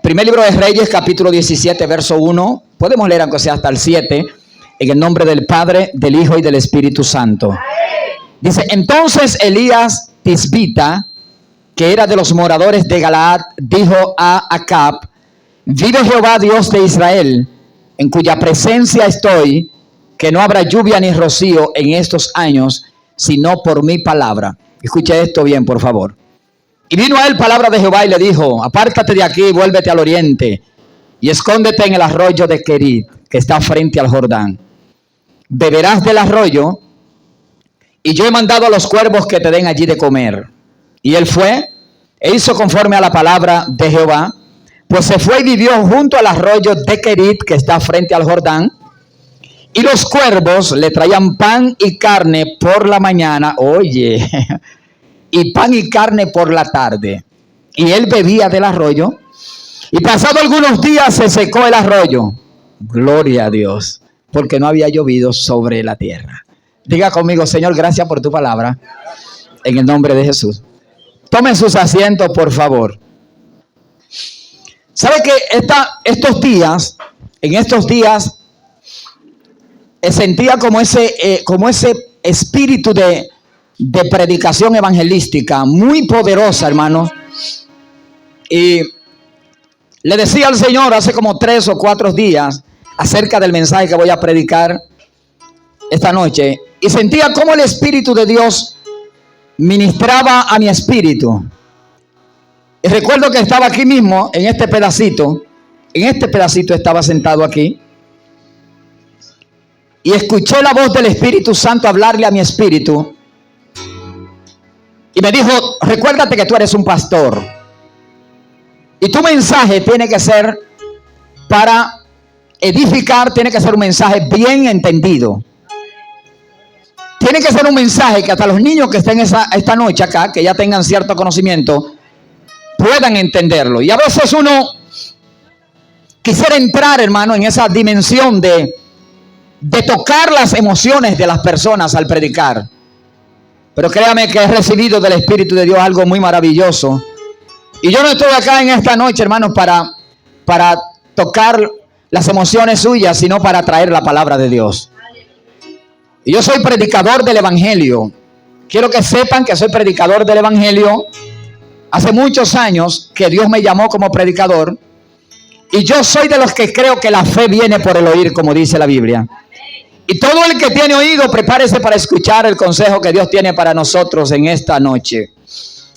Primer libro de Reyes, capítulo 17, verso 1. Podemos leer aunque sea hasta el 7. En el nombre del Padre, del Hijo y del Espíritu Santo. Dice: entonces Elías Tisbita, que era de los moradores de Galaad, dijo a Acab: vive Jehová Dios de Israel, en cuya presencia estoy, que no habrá lluvia ni rocío en estos años, sino por mi palabra. Escuche esto bien, por favor. Y vino a él palabra de Jehová y le dijo: apártate de aquí, vuélvete al oriente y escóndete en el arroyo de Querit, que está frente al Jordán. Beberás del arroyo, y yo he mandado a los cuervos que te den allí de comer. Y él fue e hizo conforme a la palabra de Jehová, pues se fue y vivió junto al arroyo de Querit, que está frente al Jordán. Y los cuervos le traían pan y carne por la mañana, oye, y pan y carne por la tarde. Y él bebía del arroyo. Y pasado algunos días se secó el arroyo. Gloria a Dios, porque no había llovido sobre la tierra. Diga conmigo: Señor, gracias por tu palabra. En el nombre de Jesús. Tomen sus asientos, por favor. ¿Sabe que en estos días, sentía como ese espíritu de predicación evangelística muy poderosa, hermano? Y le decía al Señor hace como 3 o 4 días acerca del mensaje que voy a predicar esta noche, y sentía como el Espíritu de Dios ministraba a mi espíritu. Y recuerdo que estaba aquí mismo, en este pedacito estaba sentado aquí, y escuché la voz del Espíritu Santo hablarle a mi espíritu, y me dijo: recuérdate que tú eres un pastor, y tu mensaje tiene que ser para edificar, tiene que ser un mensaje bien entendido. Tiene que ser un mensaje que hasta los niños que estén esta noche acá, que ya tengan cierto conocimiento, puedan entenderlo. Y a veces uno quisiera entrar, hermano, en esa dimensión de tocar las emociones de las personas al predicar. Pero créame que he recibido del Espíritu de Dios algo muy maravilloso. Y yo no estoy acá en esta noche, hermanos, para tocar las emociones suyas, sino para traer la palabra de Dios. Y yo soy predicador del Evangelio. Quiero que sepan que soy predicador del Evangelio. Hace muchos años que Dios me llamó como predicador. Y yo soy de los que creo que la fe viene por el oír, como dice la Biblia. Y todo el que tiene oído, prepárese para escuchar el consejo que Dios tiene para nosotros en esta noche.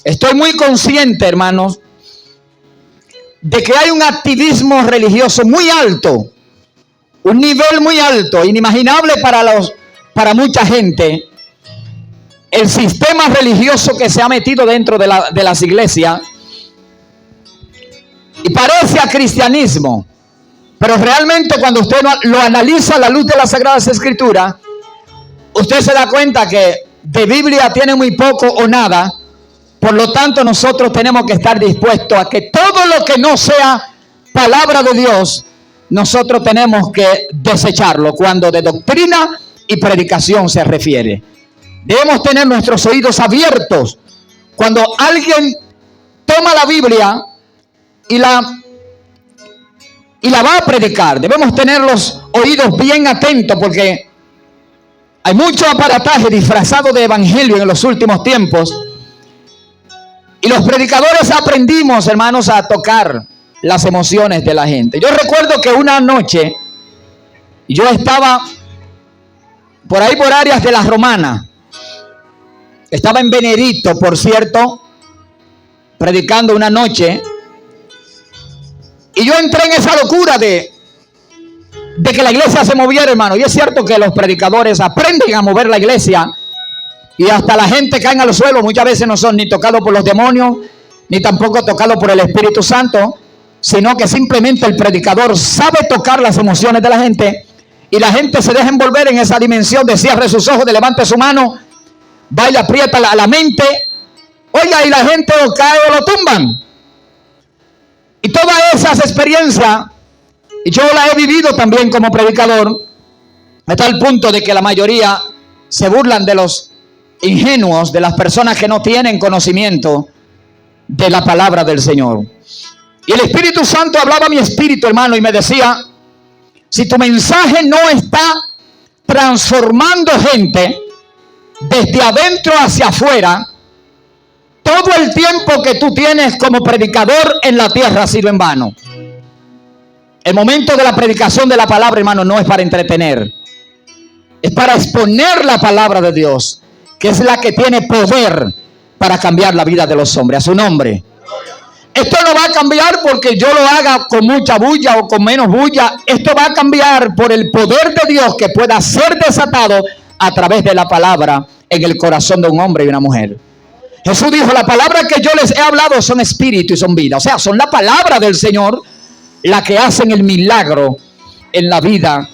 Estoy muy consciente, hermanos, de que hay un activismo religioso muy alto, un nivel muy alto, inimaginable para mucha gente. El sistema religioso que se ha metido dentro de las iglesias y parece a cristianismo, pero realmente cuando usted lo analiza a la luz de las Sagradas Escrituras, usted se da cuenta que de Biblia tiene muy poco o nada. Por lo tanto, nosotros tenemos que estar dispuestos a que todo lo que no sea palabra de Dios, nosotros tenemos que desecharlo cuando de doctrina y predicación se refiere. Debemos tener nuestros oídos abiertos cuando alguien toma la Biblia y la va a predicar. Debemos tener los oídos bien atentos, porque hay mucho aparataje disfrazado de evangelio en los últimos tiempos. Y los predicadores aprendimos, hermanos, a tocar las emociones de la gente. Yo recuerdo que una noche yo estaba por ahí por áreas de la Romana. Estaba en Benedicto, por cierto, predicando una noche. Y yo entré en esa locura de que la iglesia se moviera, hermano. Y es cierto que los predicadores aprenden a mover la iglesia. Y hasta la gente cae al suelo. Muchas veces no son ni tocados por los demonios, ni tampoco tocados por el Espíritu Santo, sino que simplemente el predicador sabe tocar las emociones de la gente. Y la gente se deja envolver en esa dimensión de cierre sus ojos, de levante su mano, va y le aprieta la mente. Oiga, y la gente o cae o lo tumban. Y todas esas experiencias, y yo las he vivido también como predicador, hasta el punto de que la mayoría se burlan de los ingenuos, de las personas que no tienen conocimiento de la palabra del Señor. Y el Espíritu Santo hablaba a mi espíritu, hermano, y me decía, si tu mensaje no está transformando gente desde adentro hacia afuera, todo el tiempo que tú tienes como predicador en la tierra ha sido en vano. El momento de la predicación de la palabra, hermano, no es para entretener. Es para exponer la palabra de Dios, que es la que tiene poder para cambiar la vida de los hombres. A su nombre. Esto no va a cambiar porque yo lo haga con mucha bulla o con menos bulla. Esto va a cambiar por el poder de Dios que pueda ser desatado a través de la palabra en el corazón de un hombre y una mujer. Jesús dijo, la palabra que yo les he hablado son espíritu y son vida. O sea, son la palabra del Señor la que hacen el milagro en la vida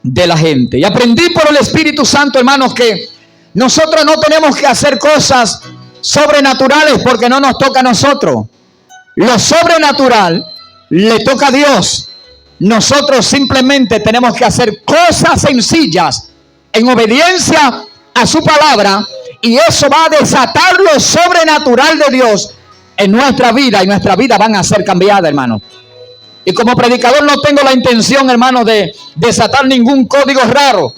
de la gente. Y aprendí por el Espíritu Santo, hermanos, que nosotros no tenemos que hacer cosas sobrenaturales porque no nos toca a nosotros. Lo sobrenatural le toca a Dios. Nosotros simplemente tenemos que hacer cosas sencillas en obediencia a su palabra, y eso va a desatar lo sobrenatural de Dios en nuestra vida, y nuestra vida van a ser cambiadas, hermano. Y como predicador no tengo la intención, hermano, de desatar ningún código raro,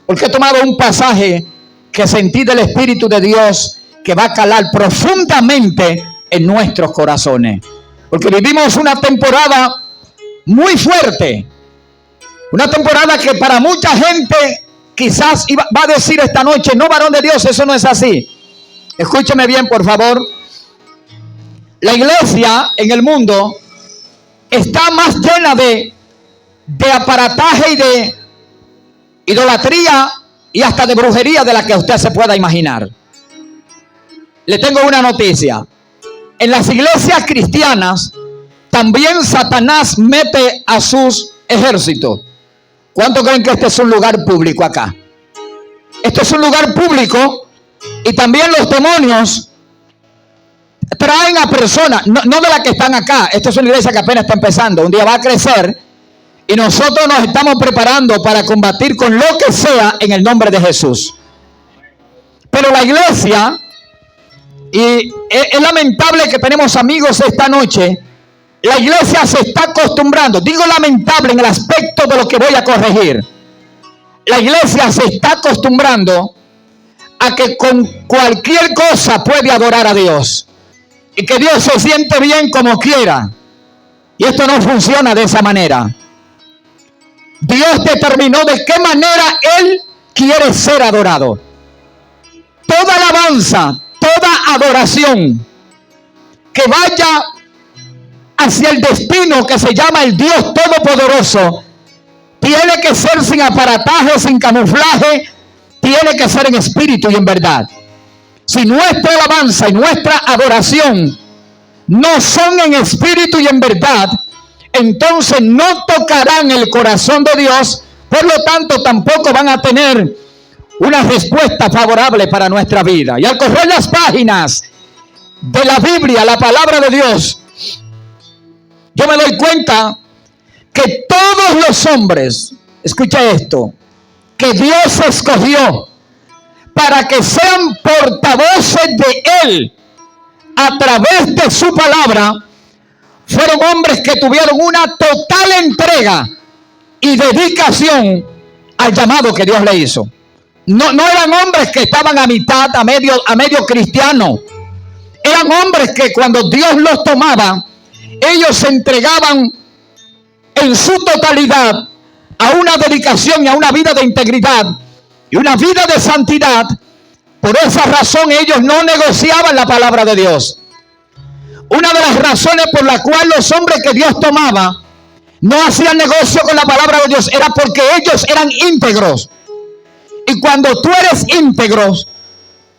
porque he tomado un pasaje que sentí del Espíritu de Dios que va a calar profundamente en nuestros corazones, porque vivimos una temporada muy fuerte, una temporada que para mucha gente quizás va a decir esta noche, no, varón de Dios, eso no es así. Escúcheme bien, por favor. La iglesia en el mundo está más llena de aparataje y de idolatría y hasta de brujería de la que usted se pueda imaginar. Le tengo una noticia. En las iglesias cristianas también Satanás mete a sus ejércitos. ¿Cuántos creen que este es un lugar público acá? Este es un lugar público, y también los demonios traen a personas, no de las que están acá. Esta es una iglesia que apenas está empezando, un día va a crecer, y nosotros nos estamos preparando para combatir con lo que sea en el nombre de Jesús. Pero la iglesia, y es lamentable que tenemos amigos esta noche, la iglesia se está acostumbrando, digo lamentable en el aspecto de lo que voy a corregir. La iglesia se está acostumbrando a que con cualquier cosa puede adorar a Dios, y que Dios se siente bien como quiera. Y esto no funciona de esa manera. Dios determinó de qué manera Él quiere ser adorado. Toda alabanza, toda adoración que vaya hacia el destino que se llama el Dios Todopoderoso, tiene que ser sin aparataje, sin camuflaje, tiene que ser en espíritu y en verdad. Si nuestra alabanza y nuestra adoración no son en espíritu y en verdad, entonces no tocarán el corazón de Dios, por lo tanto tampoco van a tener una respuesta favorable para nuestra vida. Y al correr las páginas de la Biblia, la palabra de Dios, yo me doy cuenta que todos los hombres, escucha esto, que Dios escogió para que sean portavoces de Él a través de su palabra, fueron hombres que tuvieron una total entrega y dedicación al llamado que Dios le hizo. No eran hombres que estaban a mitad, a medio cristiano. Eran hombres que cuando Dios los tomaba, ellos se entregaban en su totalidad a una dedicación y a una vida de integridad y una vida de santidad. Por esa razón ellos no negociaban la palabra de Dios. Una de las razones por la cual los hombres que Dios tomaba no hacían negocio con la palabra de Dios era porque ellos eran íntegros. Y cuando tú eres íntegro,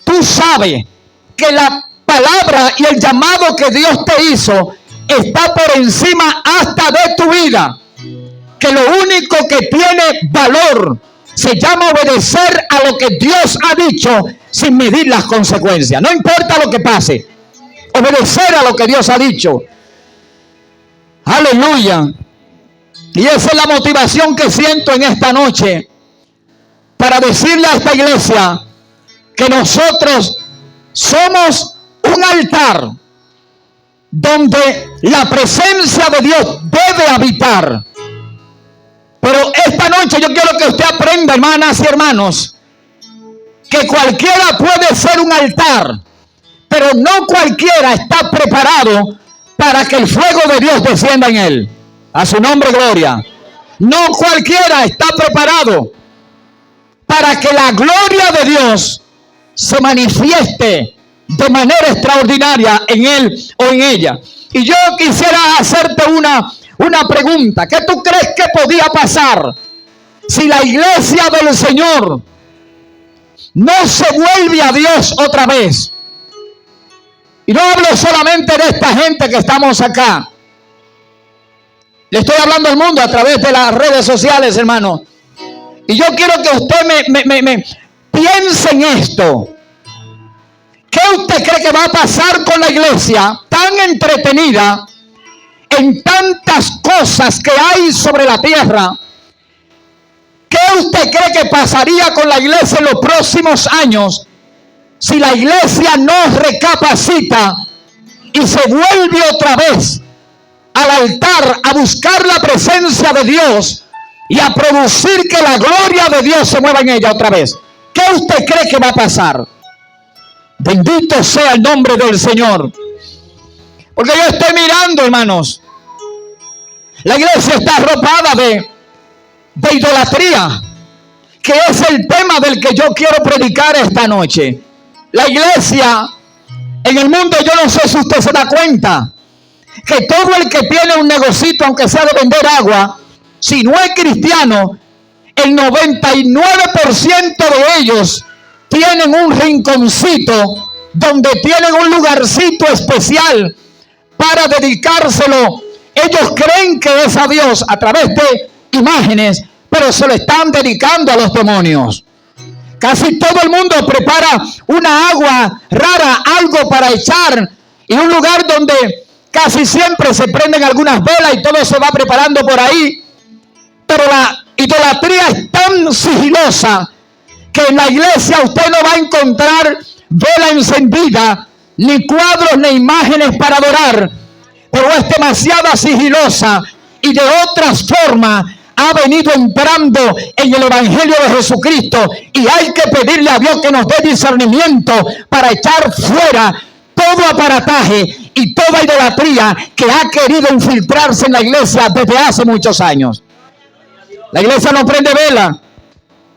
tú sabes que la palabra y el llamado que Dios te hizo está por encima hasta de tu vida. Que lo único que tiene valor se llama obedecer a lo que Dios ha dicho sin medir las consecuencias. No importa lo que pase, obedecer a lo que Dios ha dicho. Aleluya. Y esa es la motivación que siento en esta noche para decirle a esta iglesia que nosotros somos un altar donde la presencia de Dios debe habitar. Pero esta noche yo quiero que usted aprenda, hermanas y hermanos, que cualquiera puede ser un altar, pero no cualquiera está preparado para que el fuego de Dios descienda en él. A su nombre, gloria. No cualquiera está preparado para que la gloria de Dios se manifieste de manera extraordinaria en él o en ella. Y yo quisiera hacerte una pregunta. ¿Qué tú crees que podía pasar si la iglesia del Señor no se vuelve a Dios otra vez? Y no hablo solamente de esta gente que estamos acá. Le estoy hablando al mundo a través de las redes sociales, hermano. Y yo quiero que usted me piense en esto. ¿Qué usted cree que va a pasar con la iglesia tan entretenida en tantas cosas que hay sobre la tierra? ¿Qué usted cree que pasaría con la iglesia en los próximos años si la iglesia no recapacita y se vuelve otra vez al altar a buscar la presencia de Dios y a producir que la gloria de Dios se mueva en ella otra vez? ¿Qué usted cree que va a pasar? Bendito sea el nombre del Señor. Porque yo estoy mirando, hermanos, la iglesia está arropada de idolatría, que es el tema del que yo quiero predicar esta noche. La iglesia en el mundo, yo no sé si usted se da cuenta, que todo el que tiene un negocito, aunque sea de vender agua, si no es cristiano, el 99% de ellos tienen un rinconcito donde tienen un lugarcito especial para dedicárselo. Ellos creen que es a Dios a través de imágenes, pero se lo están dedicando a los demonios. Casi todo el mundo prepara una agua rara, algo para echar, y un lugar donde casi siempre se prenden algunas velas y todo se va preparando por ahí. Pero la idolatría es tan sigilosa que en la iglesia usted no va a encontrar vela encendida, ni cuadros, ni imágenes para adorar. Pero es demasiado sigilosa y de otras formas ha venido entrando en el Evangelio de Jesucristo, y hay que pedirle a Dios que nos dé discernimiento para echar fuera todo aparataje y toda idolatría que ha querido infiltrarse en la iglesia desde hace muchos años. La iglesia no prende vela,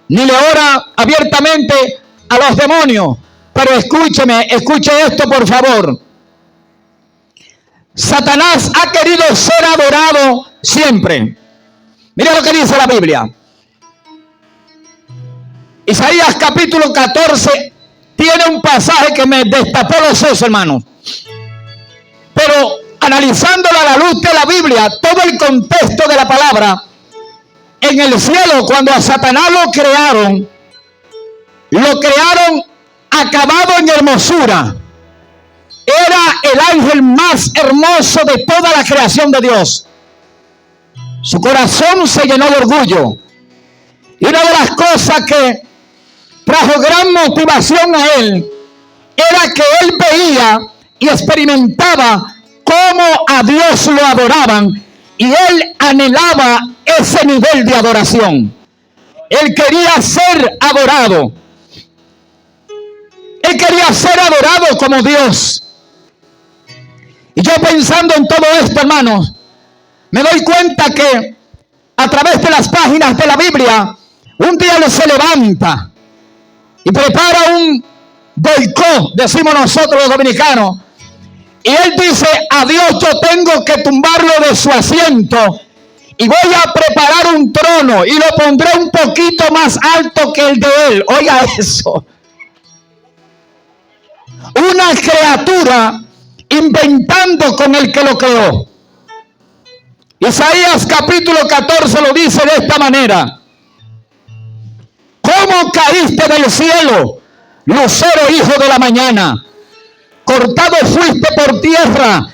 ni le ora abiertamente a los demonios. Pero escuche esto por favor. Satanás ha querido ser adorado siempre. Mira lo que dice la Biblia. Isaías capítulo 14 tiene un pasaje que me destapó los sesos, hermanos. Pero analizándolo a la luz de la Biblia, todo el contexto de la palabra, en el cielo, cuando a Satanás lo crearon acabado en hermosura. Era el ángel más hermoso de toda la creación de Dios. Su corazón se llenó de orgullo. Y una de las cosas que trajo gran motivación a él era que él veía y experimentaba cómo a Dios lo adoraban, y él anhelaba ese nivel de adoración. Él quería ser adorado. Él quería ser adorado como Dios. Y yo pensando en todo esto, hermanos, me doy cuenta que a través de las páginas de la Biblia, un día él se levanta y prepara un boicot, decimos nosotros los dominicanos. Y él dice: a Dios yo tengo que tumbarlo de su asiento, y voy a preparar un trono y lo pondré un poquito más alto que el de él. Oiga eso. Una criatura inventando con el que lo creó. Isaías capítulo 14 lo dice de esta manera: ¿cómo caíste del cielo, lucero hijo de la mañana? Cortado fuiste por tierra,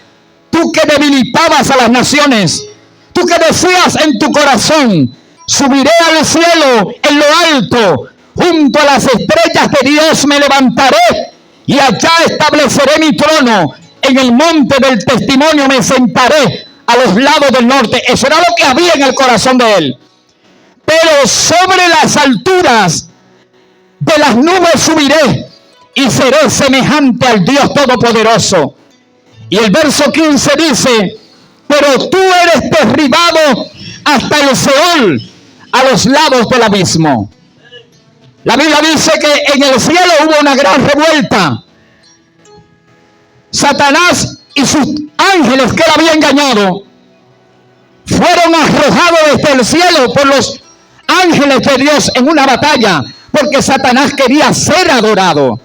tú que debilitabas a las naciones. Tú que decías en tu corazón: subiré al cielo en lo alto, junto a las estrellas de Dios me levantaré, y allá estableceré mi trono. en el monte del testimonio me sentaré a los lados del norte. Eso era lo que había en el corazón de él. Pero sobre las alturas de las nubes subiré y seré semejante al Dios Todopoderoso. Y el verso 15 dice: pero tú eres derribado hasta el Seol, a los lados del abismo. La Biblia dice que en el cielo hubo una gran revuelta. Satanás y sus ángeles que él había engañado fueron arrojados desde el cielo por los ángeles de Dios en una batalla, porque Satanás quería ser adorado.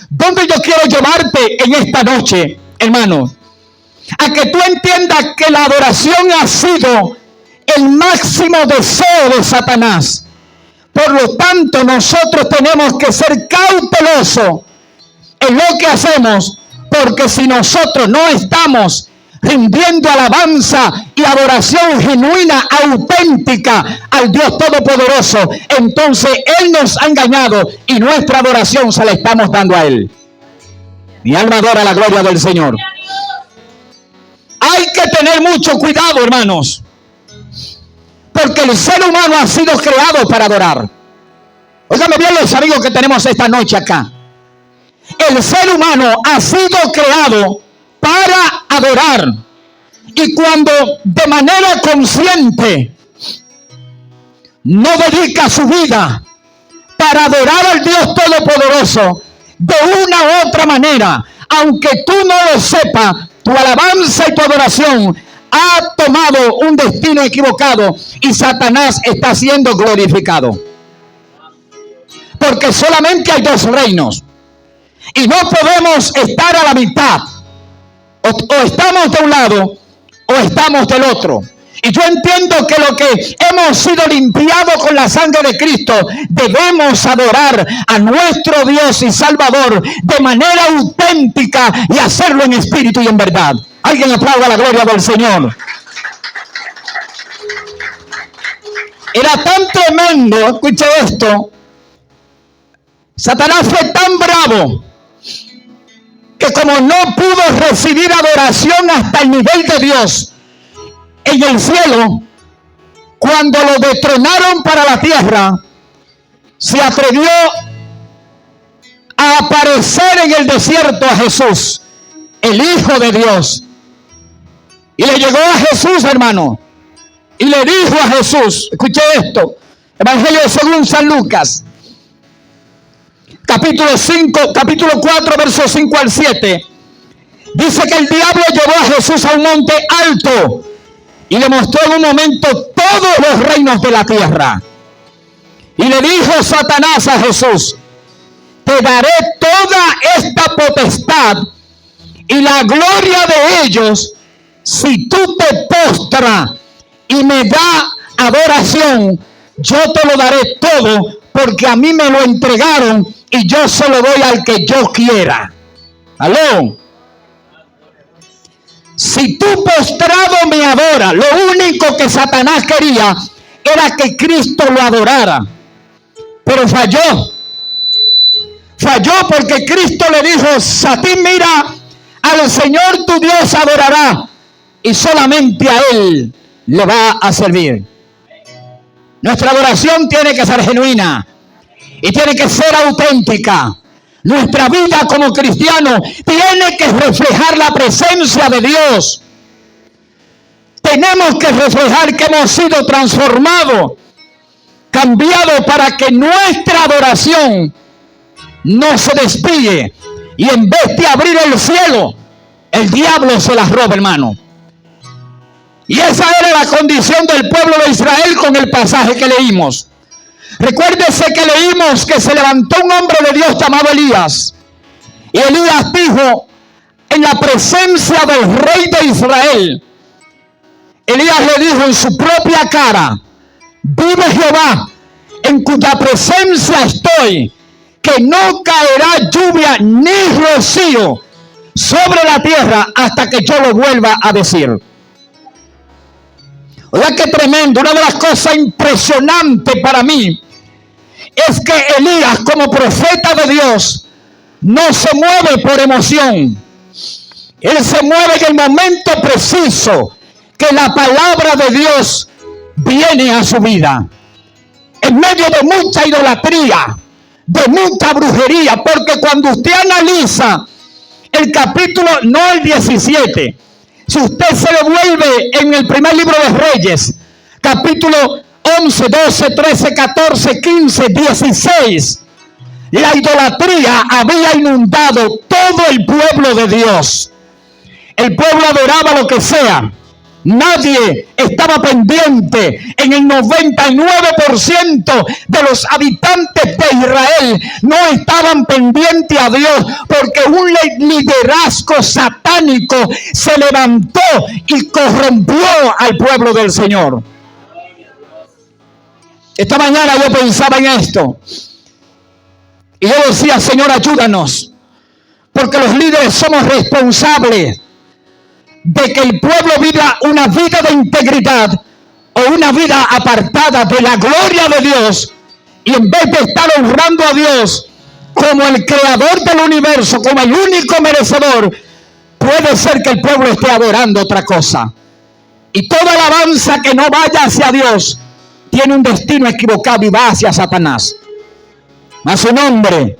¿Dónde yo quiero llevarte en esta noche, hermano? A que tú entiendas que la adoración ha sido el máximo deseo de Satanás. Por lo tanto, nosotros tenemos que ser cautelosos en lo que hacemos, porque si nosotros no estamos rindiendo alabanza y adoración genuina, auténtica al Dios Todopoderoso, entonces Él nos ha engañado y nuestra adoración se la estamos dando a Él. Mi alma adora la gloria del Señor. Hay que tener mucho cuidado, hermanos, porque el ser humano ha sido creado para adorar. Óigame bien los amigos que tenemos esta noche acá. El ser humano ha sido creado para adorar. Y cuando de manera consciente no dedica su vida para adorar al Dios Todopoderoso, de una u otra manera, aunque tú no lo sepas, tu alabanza y tu adoración ha tomado un destino equivocado y Satanás está siendo glorificado. Porque solamente hay dos reinos y no podemos estar a la mitad. O estamos de un lado o estamos del otro. Y yo entiendo que lo que hemos sido limpiados con la sangre de Cristo, debemos adorar a nuestro Dios y Salvador de manera auténtica y hacerlo en espíritu y en verdad. Alguien aplauda la gloria del Señor. Era tan tremendo, escuche esto, Satanás fue tan bravo que como no pudo recibir adoración hasta el nivel de Dios en el cielo, cuando lo destronaron para la tierra, se atrevió a aparecer en el desierto a Jesús, el Hijo de Dios. Y le llegó a Jesús, hermano, y le dijo a Jesús, escuche esto, Evangelio según San Lucas, capítulo 4, versos 5 al 7. Dice que el diablo llevó a Jesús a un monte alto y le mostró en un momento todos los reinos de la tierra. Y le dijo Satanás a Jesús: te daré toda esta potestad y la gloria de ellos si tú te postras y me das adoración. Yo te lo daré todo, porque a mí me lo entregaron y yo se lo doy al que yo quiera. ¿Aló? Si tú postrado me adoras, lo único que Satanás quería era que Cristo lo adorara. Pero falló. Falló porque Cristo le dijo: a ti mira, al Señor tu Dios adorará y solamente a Él le va a servir. Nuestra adoración tiene que ser genuina y tiene que ser auténtica. Nuestra vida como cristianos tiene que reflejar la presencia de Dios. Tenemos que reflejar que hemos sido transformados, cambiados, para que nuestra adoración no se despille y en vez de abrir el cielo, el diablo se las roba, hermano. Y esa era la condición del pueblo de Israel con el pasaje que leímos. Recuérdese que leímos que se levantó un hombre de Dios llamado Elías. Y Elías dijo en la presencia del rey de Israel, Elías le dijo en su propia cara: vive Jehová, en cuya presencia estoy, que no caerá lluvia ni rocío sobre la tierra hasta que yo lo vuelva a decir. Oiga, qué tremendo. Una de las cosas impresionantes para mí es que Elías, como profeta de Dios, no se mueve por emoción. Él se mueve en el momento preciso que la palabra de Dios viene a su vida. En medio de mucha idolatría, de mucha brujería, porque cuando usted analiza el capítulo, no el 17, si usted se devuelve en el primer libro de Reyes, capítulo 11, 12, 13, 14, 15, 16, la idolatría había inundado todo el pueblo de Dios. El pueblo adoraba lo que sea. Nadie estaba pendiente. En el 99% de los habitantes de Israel no estaban pendientes a Dios, porque un liderazgo satánico se levantó y corrompió al pueblo del Señor. Esta mañana yo pensaba en esto y yo decía: Señor, ayúdanos, porque los líderes somos responsables de que el pueblo viva una vida de integridad o una vida apartada de la gloria de Dios, y en vez de estar honrando a Dios como el creador del universo, como el único merecedor, puede ser que el pueblo esté adorando otra cosa. Y toda alabanza que no vaya hacia Dios tiene un destino equivocado y va hacia Satanás. A su nombre.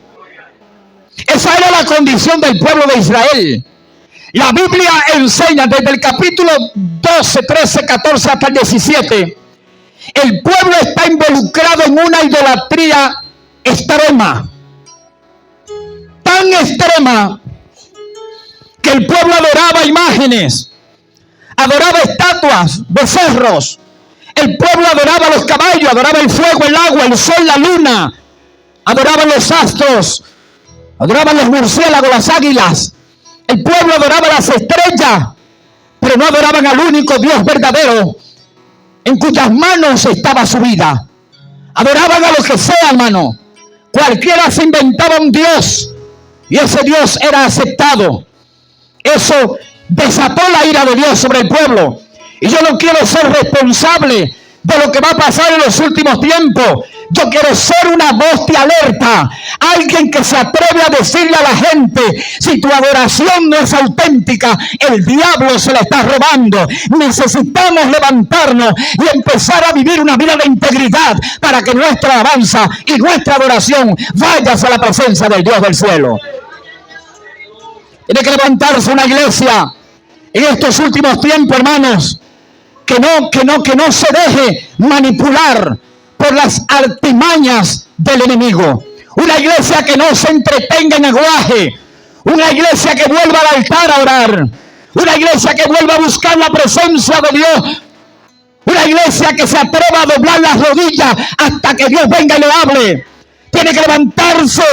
Esa era la condición del pueblo de Israel. La Biblia enseña desde el capítulo 12, 13, 14 hasta el 17. El pueblo está involucrado en una idolatría extrema. Tan extrema que el pueblo adoraba imágenes, adoraba estatuas, becerros. El pueblo adoraba los caballos, adoraba el fuego, el agua, el sol, la luna. Adoraban los astros, adoraban los murciélagos, las águilas. El pueblo adoraba las estrellas, pero no adoraban al único Dios verdadero, en cuyas manos estaba su vida. Adoraban a lo que sea, hermano. Cualquiera se inventaba un Dios, y ese Dios era aceptado. Eso desató la ira de Dios sobre el pueblo. Y yo no quiero ser responsable de lo que va a pasar en los últimos tiempos. Yo quiero ser una voz de alerta, alguien que se atreve a decirle a la gente: si tu adoración no es auténtica, el diablo se la está robando. Necesitamos levantarnos y empezar a vivir una vida de integridad para que nuestra alabanza y nuestra adoración vaya hacia la presencia del Dios del cielo. Tiene que levantarse una iglesia en estos últimos tiempos, hermanos, que no se deje manipular por las artimañas del enemigo. Una iglesia que no se entretenga en aguaje. Una iglesia que vuelva al altar a orar. Una iglesia que vuelva a buscar la presencia de Dios. Una iglesia que se atreva a doblar las rodillas hasta que Dios venga y le hable. Tiene que levantarse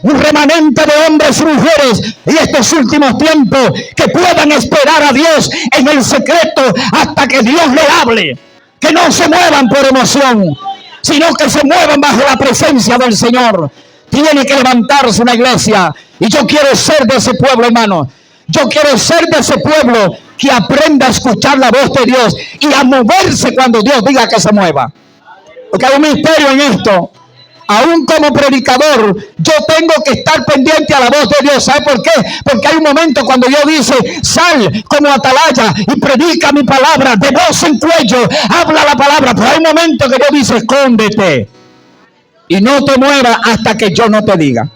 un remanente de hombres y mujeres en estos últimos tiempos que puedan esperar a Dios en el secreto hasta que Dios le hable. Que no se muevan por emoción, sino que se muevan bajo la presencia del Señor. Tiene que levantarse una iglesia. Y yo quiero ser de ese pueblo, hermano. Yo quiero ser de ese pueblo que aprenda a escuchar la voz de Dios y a moverse cuando Dios diga que se mueva. Porque hay un misterio en esto. Aún como predicador, yo tengo que estar pendiente a la voz de Dios. ¿Sabe por qué? Porque hay un momento cuando Dios dice: sal como atalaya y predica mi palabra, de voz en cuello, habla la palabra. Pero hay un momento que Dios dice: escóndete y no te muevas hasta que yo no te diga.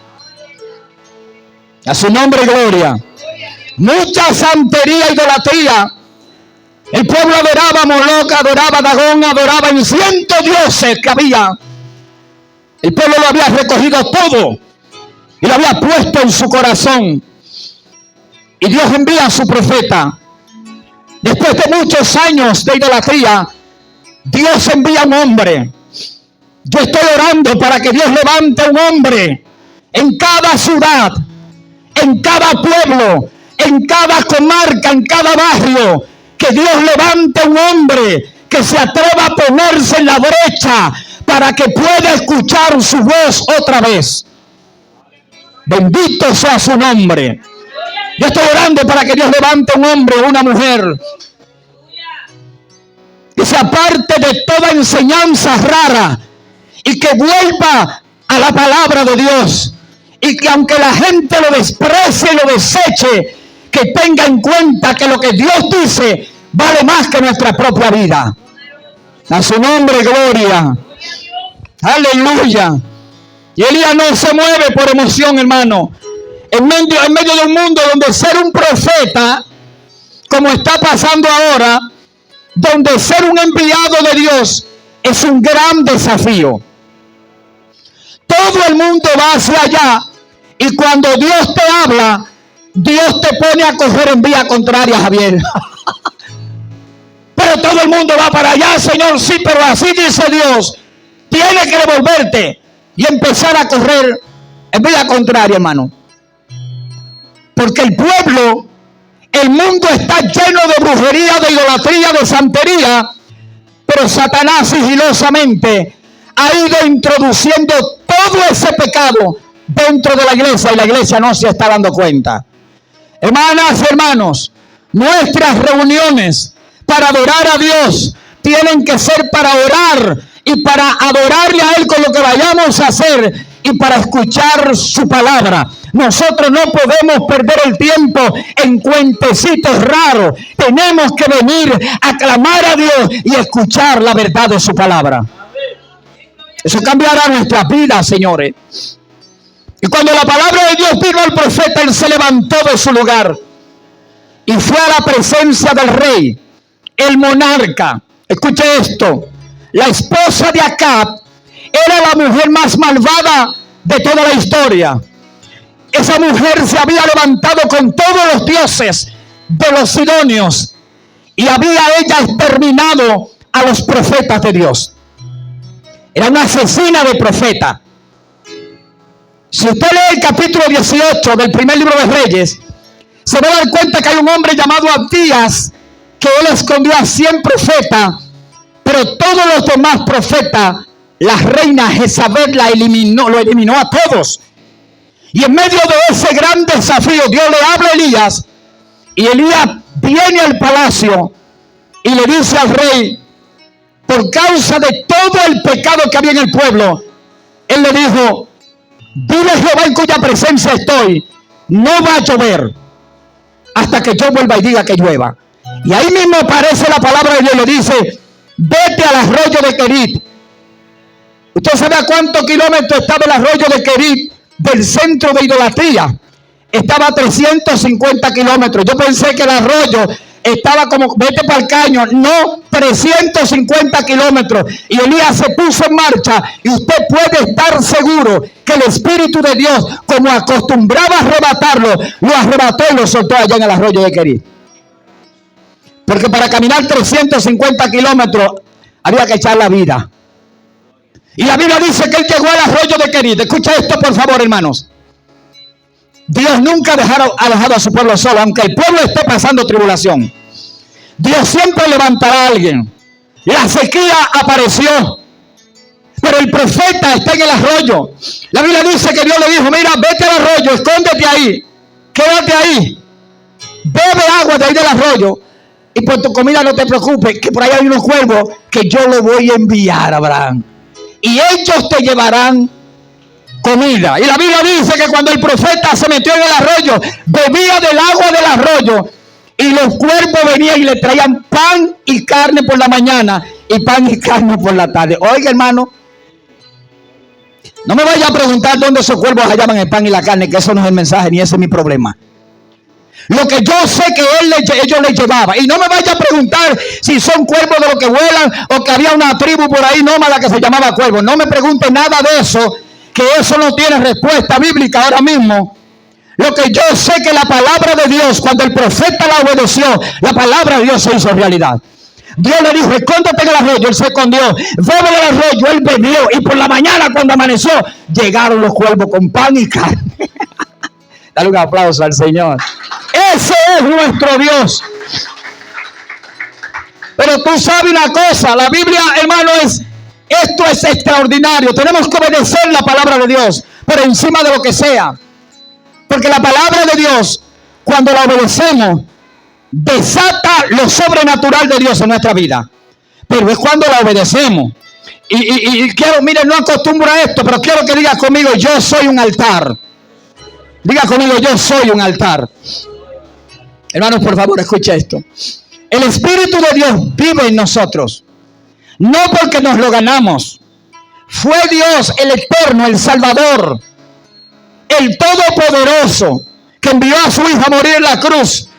A su nombre, gloria. Mucha santería, idolatría. El pueblo adoraba a Moloch, adoraba a Dagón, adoraba en 100 dioses que había. El pueblo lo había recogido todo y lo había puesto en su corazón. Y Dios envía a su profeta. Después de muchos años de idolatría, Dios envía a un hombre. Yo estoy orando para que Dios levante un hombre en cada ciudad, en cada pueblo, en cada comarca, en cada barrio. Que Dios levante un hombre que se atreva a ponerse en la brecha para que pueda escuchar su voz otra vez. Bendito sea su nombre. Yo estoy orando para que Dios levante un hombre o una mujer que se aparte de toda enseñanza rara y que vuelva a la palabra de Dios, y que aunque la gente lo desprecie y lo deseche, que tenga en cuenta que lo que Dios dice vale más que nuestra propia vida. A su nombre, gloria. Aleluya. Y Elías no se mueve por emoción, hermano. En medio de un mundo donde ser un profeta, como está pasando ahora, donde ser un enviado de Dios es un gran desafío. Todo el mundo va hacia allá y cuando Dios te habla, Dios te pone a coger en vía contraria, Javier. Pero todo el mundo va para allá, Señor, sí, pero así dice Dios. Tienes que devolverte y empezar a correr en vía contraria, hermano. Porque el pueblo, el mundo está lleno de brujería, de idolatría, de santería, pero Satanás sigilosamente ha ido introduciendo todo ese pecado dentro de la iglesia y la iglesia no se está dando cuenta. Hermanas y hermanos, nuestras reuniones para adorar a Dios tienen que ser para orar y para adorarle a Él con lo que vayamos a hacer y para escuchar su palabra. Nosotros no podemos perder el tiempo en cuentecitos raros. Tenemos que venir a clamar a Dios y escuchar la verdad de su palabra. Eso cambiará nuestras vidas, señores. Y cuando la palabra de Dios vino al profeta, él se levantó de su lugar y fue a la presencia del rey, el monarca. Escuche esto: la esposa de Acab era la mujer más malvada de toda la historia. Esa mujer se había levantado con todos los dioses de los sidonios y había ella exterminado a los profetas de Dios. Era una asesina de profetas. Si usted lee el capítulo 18 del primer libro de Reyes, se va a dar cuenta que hay un hombre llamado Abdías, que él escondió a 100 profetas, pero todos los demás profetas, la reina Jezabel lo eliminó a todos. Y en medio de ese gran desafío, Dios le habla a Elías, y Elías viene al palacio y le dice al rey, por causa de todo el pecado que había en el pueblo, él le dijo, dile a Jehová en cuya presencia estoy, no va a llover hasta que yo vuelva y diga que llueva. Y ahí mismo aparece la palabra de Dios y le dice, vete al arroyo de Querit. ¿Usted sabe a cuántos kilómetros estaba el arroyo de Querit del centro de idolatría? Estaba a 350 kilómetros. Yo pensé que el arroyo estaba como, vete para el caño. No, 350 kilómetros. Y Elías se puso en marcha. Y usted puede estar seguro que el Espíritu de Dios, como acostumbraba a arrebatarlo, lo arrebató y lo soltó allá en el arroyo de Querit. Porque para caminar 350 kilómetros había que echar la vida. Y la Biblia dice que él llegó al arroyo de Querit. Escucha esto, por favor, hermanos. Dios nunca ha dejado a su pueblo solo, aunque el pueblo esté pasando tribulación. Dios siempre levantará a alguien. La sequía apareció, pero el profeta está en el arroyo. La Biblia dice que Dios le dijo, mira, vete al arroyo, escóndete ahí, quédate ahí, bebe agua de ahí del arroyo, y por tu comida no te preocupes, que por ahí hay unos cuervos que yo los voy a enviar a Abraham, y ellos te llevarán comida. Y la Biblia dice que cuando el profeta se metió en el arroyo, bebía del agua del arroyo, y los cuervos venían y le traían pan y carne por la mañana y pan y carne por la tarde. Oiga, hermano, no me vaya a preguntar dónde esos cuervos hallaban el pan y la carne, que eso no es el mensaje ni ese es mi problema. Lo que yo sé que ellos les llevaban. Y no me vaya a preguntar si son cuervos de los que vuelan o que había una tribu por ahí nómada que se llamaba cuervo. No me pregunte nada de eso, que eso no tiene respuesta bíblica ahora mismo. Lo que yo sé que la palabra de Dios, cuando el profeta la obedeció, la palabra de Dios se hizo realidad. Dios le dijo, escóndete en el arroyo, él se escondió, bebe del arroyo, él bebió, y por la mañana cuando amaneció, llegaron los cuervos con pan y carne. Dale un aplauso al Señor. Ese es nuestro Dios. Pero tú sabes una cosa, la Biblia, hermano, esto es extraordinario. Tenemos que obedecer la palabra de Dios por encima de lo que sea. Porque la palabra de Dios, cuando la obedecemos, desata lo sobrenatural de Dios en nuestra vida. Pero es cuando la obedecemos. Y quiero, miren, no acostumbro a esto, pero quiero que digas conmigo, yo soy un altar. Diga conmigo, yo soy un altar. Hermanos, por favor, escucha esto. El Espíritu de Dios vive en nosotros. No porque nos lo ganamos. Fue Dios el Eterno, el Salvador, el Todopoderoso, que envió a su Hijo a morir en la cruz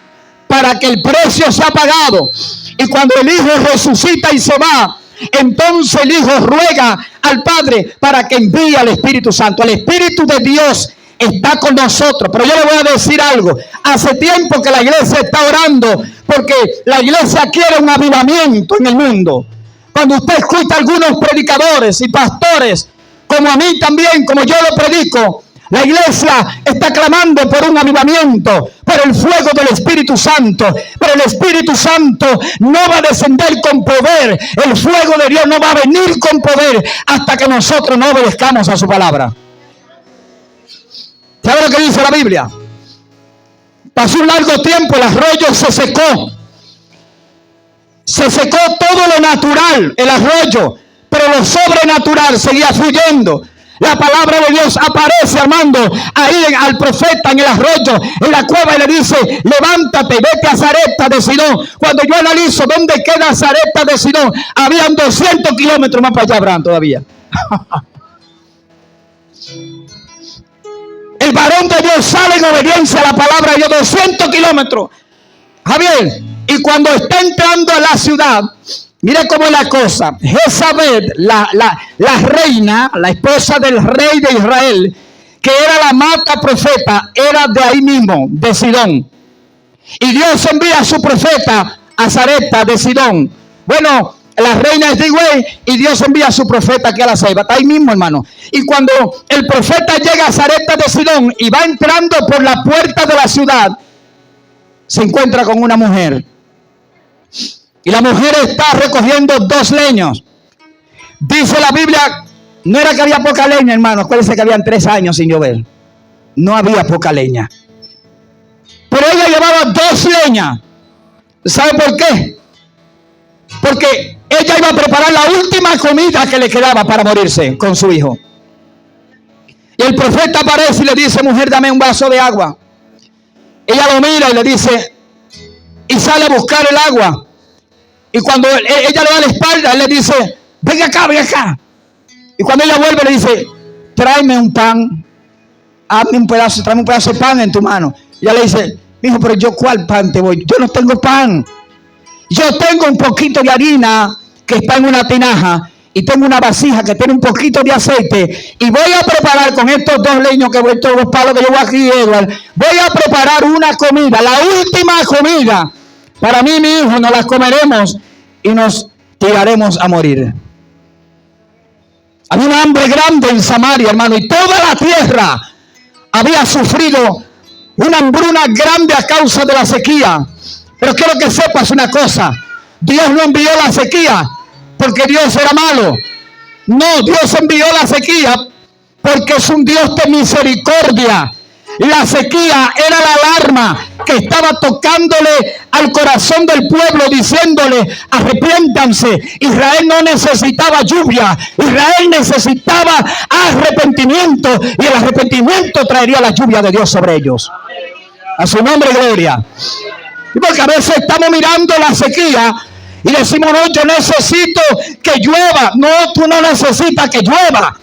para que el precio sea pagado. Y cuando el Hijo resucita y se va, entonces el Hijo ruega al Padre para que envíe al Espíritu Santo. El Espíritu de Dios está con nosotros. Pero yo le voy a decir algo. Hace tiempo que la iglesia está orando porque la iglesia quiere un avivamiento en el mundo. Cuando usted escucha a algunos predicadores y pastores, como a mí también, como yo lo predico, la iglesia está clamando por un avivamiento, por el fuego del Espíritu Santo. Pero el Espíritu Santo no va a descender con poder. El fuego de Dios no va a venir con poder hasta que nosotros no obedezcamos a su palabra. ¿Sabe lo que dice la Biblia? Pasó un largo tiempo, el arroyo se secó. Se secó todo lo natural, el arroyo, pero lo sobrenatural seguía fluyendo. La palabra de Dios aparece, Armando, ahí al profeta en el arroyo, en la cueva, y le dice: levántate, vete a Sarepta de Sidón. Cuando yo analizo dónde queda Sarepta de Sidón, habían 200 kilómetros más para allá, Abraham, todavía. El varón de Dios sale en obediencia a la palabra de Dios, 200 kilómetros. Javier, y cuando está entrando a la ciudad, mire cómo es la cosa. Jezabel, la reina, la esposa del rey de Israel, que era la mata profeta, era de ahí mismo, de Sidón. Y Dios envía a su profeta a Sarepta de Sidón. Bueno, la reina es de Higüey y Dios envía a su profeta aquí a la Ceiba. Está ahí mismo, hermano. Y cuando el profeta llega a Sarepta de Sidón y va entrando por la puerta de la ciudad, se encuentra con una mujer. Y la mujer está recogiendo 2 leños. Dice la Biblia, no era que había poca leña, hermano. Acuérdense que habían 3 años sin llover. No había poca leña. Pero ella llevaba 2 leñas. ¿Sabe por qué? Porque ella iba a preparar la última comida que le quedaba para morirse con su hijo. Y el profeta aparece y le dice: mujer, dame un vaso de agua. Ella lo mira y le dice, y sale a buscar el agua. Y cuando ella le da la espalda, él le dice: venga acá, venga acá. Y cuando ella vuelve, le dice: tráeme un pan. Tráeme un pedazo de pan en tu mano. Y ella le dice: hijo, pero yo, ¿cuál pan te voy? Yo no tengo pan. Yo tengo un poquito de harina que está en una tinaja. Y tengo una vasija que tiene un poquito de aceite. Y voy a preparar con estos 2 leños que voy, estos 2 palos que llevo aquí, Edward. Voy a preparar una comida, la última comida. Para mí y mi hijo, nos las comeremos y nos tiraremos a morir. Había una hambre grande en Samaria, hermano, y toda la tierra había sufrido una hambruna grande a causa de la sequía. Pero quiero que sepas una cosa: Dios no envió la sequía porque Dios era malo. No, Dios envió la sequía porque es un Dios de misericordia. La sequía era la alarma que estaba tocándole al corazón del pueblo, diciéndole: arrepiéntanse. Israel no necesitaba lluvia, Israel necesitaba arrepentimiento, y el arrepentimiento traería la lluvia de Dios sobre ellos. A su nombre, gloria. Y porque a veces estamos mirando la sequía y decimos: no, yo necesito que llueva. No, tú no necesitas que llueva,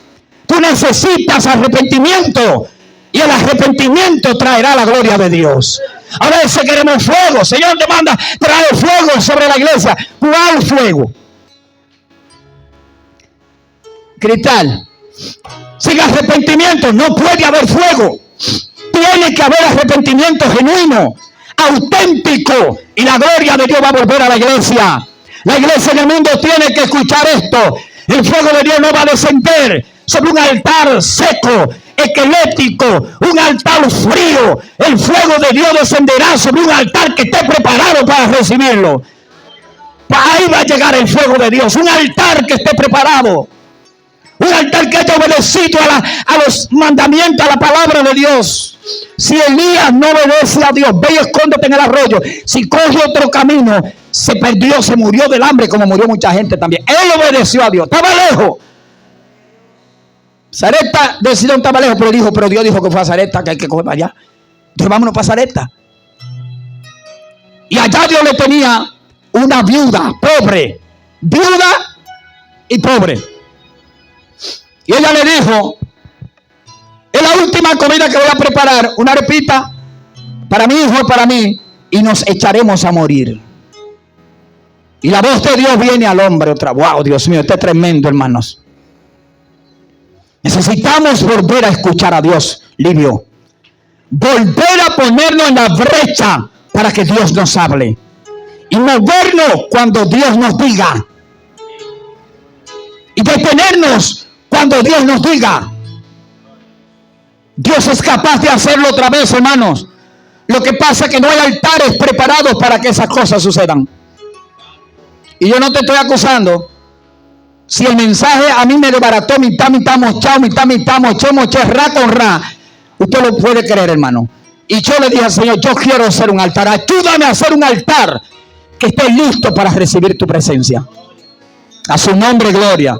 tú necesitas arrepentimiento. Y el arrepentimiento traerá la gloria de Dios. A veces queremos fuego. El Señor te manda traer fuego sobre la iglesia. ¿Cuál fuego? Cristal. Sin arrepentimiento no puede haber fuego. Tiene que haber arrepentimiento genuino, auténtico. Y la gloria de Dios va a volver a la iglesia. La iglesia en el mundo tiene que escuchar esto. El fuego de Dios no va a descender sobre un altar seco, esquelético, un altar frío. El fuego de Dios descenderá sobre un altar que esté preparado para recibirlo. Ahí va a llegar el fuego de Dios. Un altar que esté preparado. Un altar que haya obedecido a los mandamientos, a la palabra de Dios. Si Elías no obedece a Dios, ve y escóndete en el arroyo. Si coge otro camino, se perdió, se murió del hambre, como murió mucha gente también. Él obedeció a Dios. Estaba lejos. Sarepta de Sidón estaba lejos, pero Dios dijo que fue a Sarepta, que hay que coger para allá. Entonces vámonos para Sarepta. Y allá Dios le tenía una viuda pobre, viuda y pobre. Y ella le dijo: es la última comida que voy a preparar, una arepita para mi hijo y para mí, y nos echaremos a morir. Y la voz de Dios viene al hombre otra. Wow, Dios mío, esto es tremendo, hermanos. Necesitamos volver a escuchar a Dios, Livio. Volver a ponernos en la brecha para que Dios nos hable. Y movernos cuando Dios nos diga. Y detenernos cuando Dios nos diga. Dios es capaz de hacerlo otra vez, hermanos. Lo que pasa es que no hay altares preparados para que esas cosas sucedan. Y yo no te estoy acusando. Si el mensaje a mí me desbarató mitad moché, ra con ra, usted lo puede creer, hermano. Y yo le dije al Señor: yo quiero hacer un altar. Ayúdame a hacer un altar que esté listo para recibir tu presencia. A su nombre, gloria.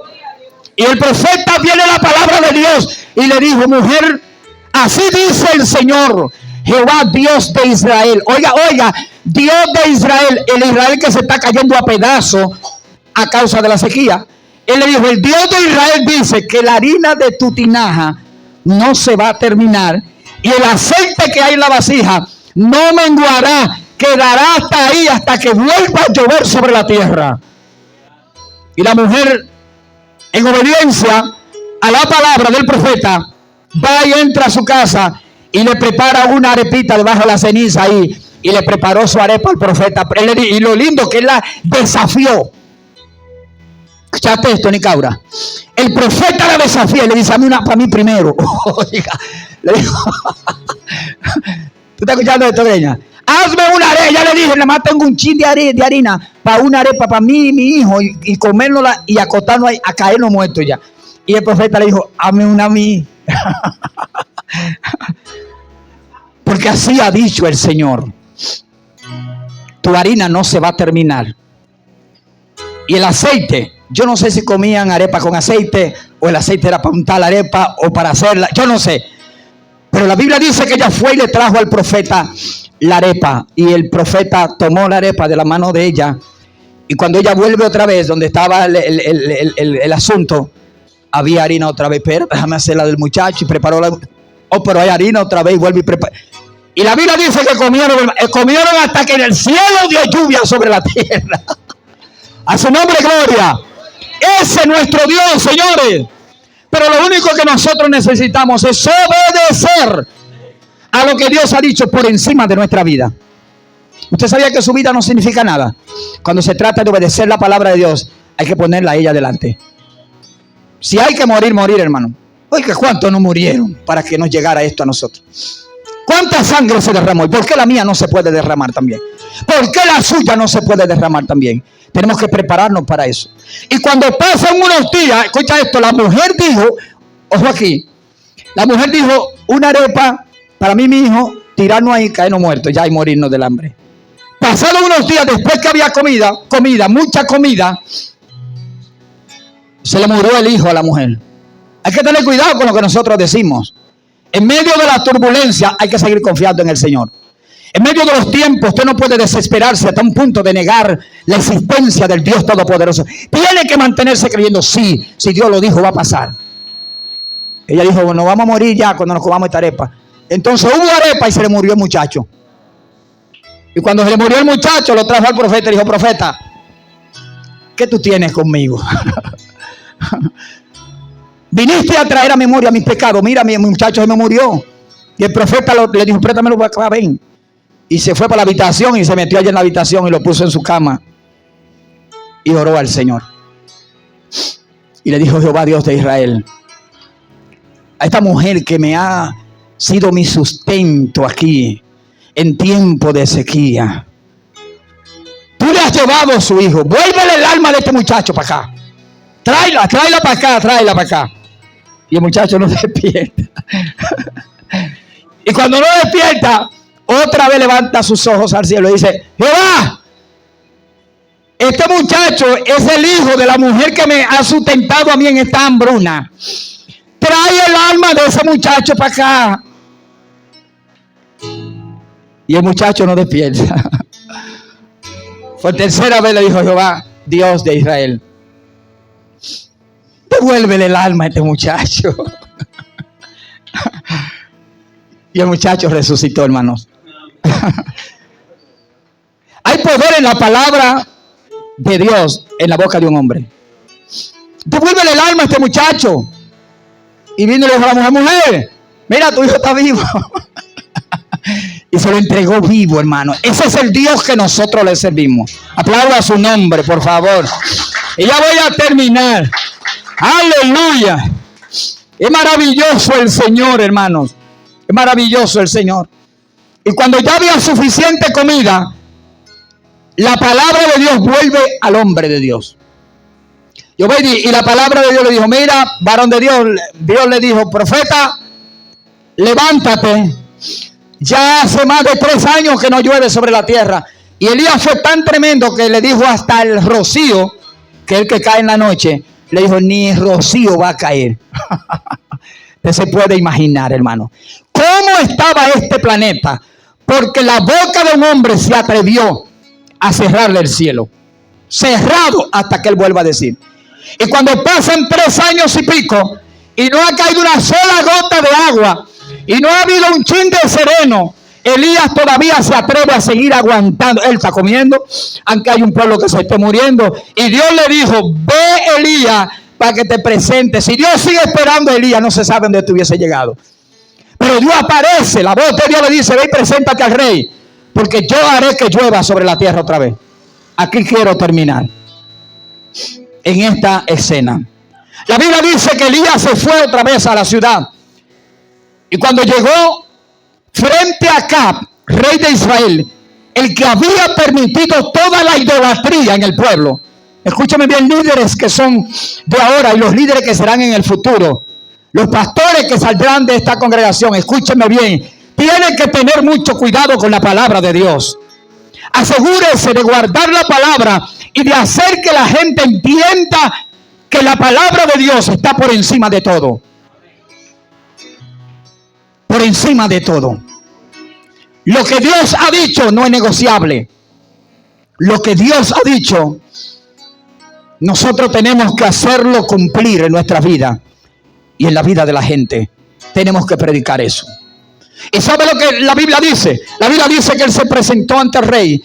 Y el profeta, viene la palabra de Dios y le dijo: mujer, así dice el Señor, Jehová, Dios de Israel. Oiga, Dios de Israel, el Israel que se está cayendo a pedazos a causa de la sequía. Él le dijo: el Dios de Israel dice que la harina de tu tinaja no se va a terminar, y el aceite que hay en la vasija no menguará, quedará hasta ahí, hasta que vuelva a llover sobre la tierra. Y la mujer, en obediencia a la palabra del profeta, va y entra a su casa y le prepara una arepita debajo de la ceniza ahí, y le preparó su arepa al profeta. Y lo lindo que él la desafió. Escuchaste esto, Nicaura. El profeta la desafía y le dice: hazme una para mí primero. Oiga, le dijo: ¿tú estás escuchando esto, Greña? Hazme una arepa. Ya le dije: nada más tengo un chin de harina para una arepa para mí y mi hijo, y comérnosla y acostarnos ahí, a caernos muertos ya. Y el profeta le dijo: hazme una a mí. Porque así ha dicho el Señor: tu harina no se va a terminar. Y el aceite, yo no sé si comían arepa con aceite, o el aceite era para untar la arepa o para hacerla, yo no sé. Pero la Biblia dice que ella fue y le trajo al profeta la arepa, y el profeta tomó la arepa de la mano de ella, y cuando ella vuelve otra vez donde estaba el asunto, había harina otra vez. Pero déjame hacer la del muchacho, y preparó la... oh, pero hay harina otra vez, y vuelve y prepara. Y la Biblia dice que comieron hasta que en el cielo dio lluvia sobre la tierra. A su nombre, gloria. Ese es nuestro Dios, señores. Pero lo único que nosotros necesitamos es obedecer a lo que Dios ha dicho por encima de nuestra vida. ¿Usted sabía que su vida no significa nada? Cuando se trata de obedecer la palabra de Dios, hay que ponerla a ella delante. Si hay que morir, hermano. Oiga, ¿cuántos no murieron para que nos llegara esto a nosotros? ¿Cuánta sangre se derramó? ¿Y por qué la mía no se puede derramar también? ¿Por qué la suya no se puede derramar también? Tenemos que prepararnos para eso. Y cuando pasan unos días, escucha esto, la mujer dijo, ojo aquí, la mujer dijo: una arepa para mí y mi hijo, tirarnos ahí, caernos muertos ya y morirnos del hambre. Pasados unos días, después que había comida, mucha comida, se le murió el hijo a la mujer. Hay que tener cuidado con lo que nosotros decimos. En medio de la turbulencia hay que seguir confiando en el Señor. En medio de los tiempos usted no puede desesperarse hasta un punto de negar la existencia del Dios Todopoderoso. Tiene que mantenerse creyendo: sí, si Dios lo dijo, va a pasar. Ella dijo: bueno, vamos a morir ya cuando nos comamos esta arepa. Entonces hubo arepa y se le murió el muchacho. Y cuando se le murió el muchacho, lo trajo al profeta y le dijo: profeta, ¿qué tú tienes conmigo? Viniste a traer a memoria mis pecados. Mira, mi muchacho se me murió. Y el profeta le dijo: préstamelo para acá, ven. Y se fue para la habitación y se metió allá en la habitación y lo puso en su cama y oró al Señor. Y le dijo: Jehová, Dios de Israel, a esta mujer que me ha sido mi sustento aquí en tiempo de sequía, tú le has llevado a su hijo. Vuélvele el alma de este muchacho para acá. Tráela para acá. Y el muchacho no despierta. Y cuando no despierta, otra vez levanta sus ojos al cielo y dice: Jehová, este muchacho es el hijo de la mujer que me ha sustentado a mí en esta hambruna. Trae el alma de ese muchacho para acá. Y el muchacho no despierta. Por tercera vez le dijo Jehová, Dios de Israel, devuélvele el alma a este muchacho. Y el muchacho resucitó, hermanos. Hay poder en la palabra de Dios en la boca de un hombre. Devuélvele el alma a este muchacho. Y vino y le dijo a la mujer, mira, tu hijo está vivo. Y se lo entregó vivo, hermano. Ese es el Dios que nosotros le servimos. Aplauda su nombre, por favor. Y ya voy a terminar. Aleluya. Es maravilloso el Señor, hermanos. Es maravilloso el Señor. Y cuando ya había suficiente comida, la palabra de Dios vuelve al hombre de Dios. Y la palabra de Dios le dijo, mira, varón de Dios, Dios le dijo, profeta, levántate. Ya hace más de 3 años que no llueve sobre la tierra. Y Elías fue tan tremendo que le dijo hasta el rocío, que es el que cae en la noche, le dijo, ni rocío va a caer. Usted se puede imaginar, hermano, cómo estaba este planeta, porque la boca de un hombre se atrevió a cerrarle el cielo. Cerrado hasta que él vuelva a decir. Y cuando pasan 3 años y pico, y no ha caído una sola gota de agua, y no ha habido un chin de sereno, Elías todavía se atreve a seguir aguantando. Él está comiendo, aunque hay un pueblo que se esté muriendo. Y Dios le dijo, ve Elías para que te presentes. Si Dios sigue esperando a Elías, no se sabe dónde estuviese llegado. Pero Dios aparece, la voz de Dios le dice, ve y preséntate al rey, porque yo haré que llueva sobre la tierra otra vez. Aquí quiero terminar en esta escena. La Biblia dice que Elías se fue otra vez a la ciudad. Y cuando llegó frente a Acab, rey de Israel, el que había permitido toda la idolatría en el pueblo. Escúchame bien, líderes que son de ahora y los líderes que serán en el futuro. Los pastores que saldrán de esta congregación, escúchame bien, tienen que tener mucho cuidado con la palabra de Dios. Asegúrese de guardar la palabra y de hacer que la gente entienda que la palabra de Dios está por encima de todo. Por encima de todo. Lo que Dios ha dicho no es negociable. Lo que Dios ha dicho, nosotros tenemos que hacerlo cumplir en nuestra vida y en la vida de la gente. Tenemos que predicar eso. ¿Y sabe lo que la Biblia dice? La Biblia dice que él se presentó ante el rey.